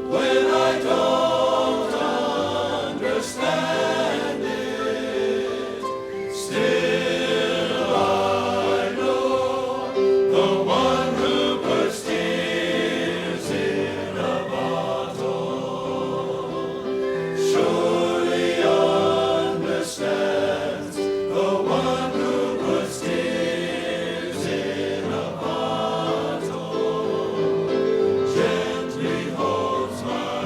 when I don't understand it. Still I know the one who puts tears in a bottle surely understands. The one who puts tears in a bottle gently holds my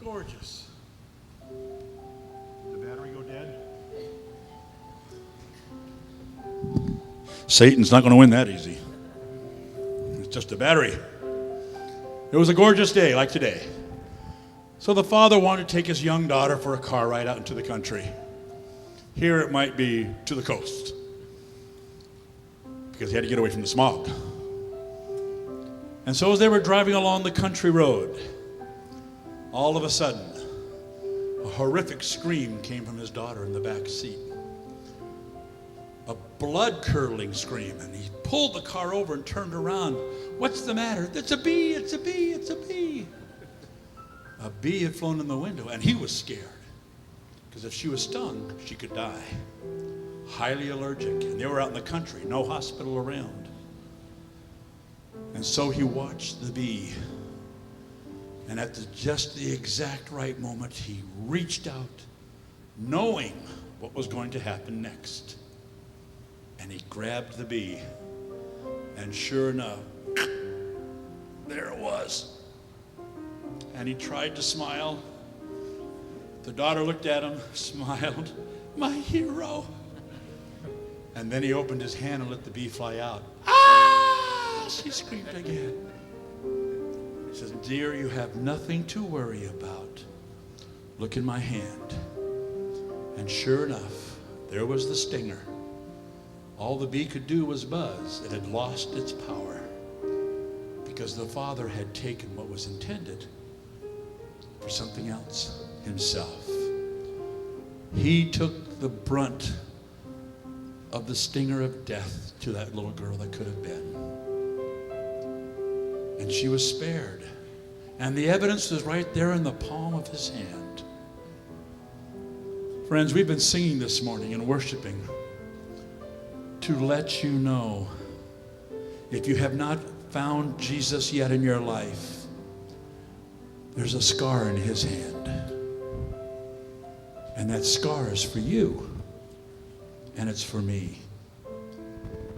Gorgeous. Did the battery go dead? Satan's not going to win that easy. It's just a battery. It was a gorgeous day like today. So the father wanted to take his young daughter for a car ride out into the country. Here it might be to the coast, because he had to get away from the smog. And so as they were driving along the country road, all of a sudden, a horrific scream came from his daughter in the back seat. A blood-curdling scream, and he pulled the car over and turned around. What's the matter? It's a bee, it's a bee, it's a bee. A bee had flown in the window, and he was scared, because if she was stung, she could die. Highly allergic, and they were out in the country, no hospital around. And so he watched the bee, and at just the exact right moment, he reached out, knowing what was going to happen next. And he grabbed the bee, and sure enough, there it was. And he tried to smile. The daughter looked at him, smiled, my hero. And then he opened his hand and let the bee fly out. Ah! She screamed again. He says, dear, you have nothing to worry about. Look in my hand. And sure enough, there was the stinger. All the bee could do was buzz. It had lost its power because the father had taken what was intended for something else, himself. He took the brunt of the stinger of death to that little girl that could have been. And she was spared. And the evidence was right there in the palm of his hand. Friends, we've been singing this morning and worshiping to let you know, if you have not found Jesus yet in your life, there's a scar in his hand. And that scar is for you. And it's for me.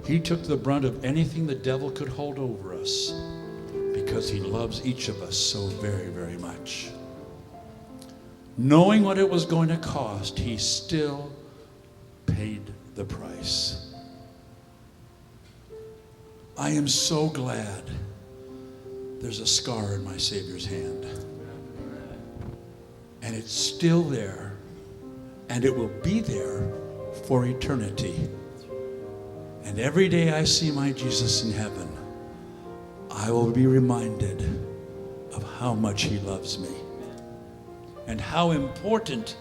He took the brunt of anything the devil could hold over us because he loves each of us so very, very much. Knowing what it was going to cost, he still paid the price. I am so glad there's a scar in my Savior's hand. And it's still there, and it will be there for eternity. And every day I see my Jesus in heaven, I will be reminded of how much he loves me and how important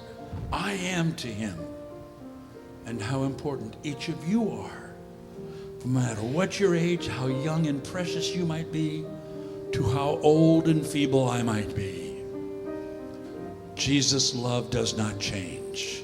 I am to him and how important each of you are. No matter what your age, how young and precious you might be, to how old and feeble I might be, Jesus' love does not change.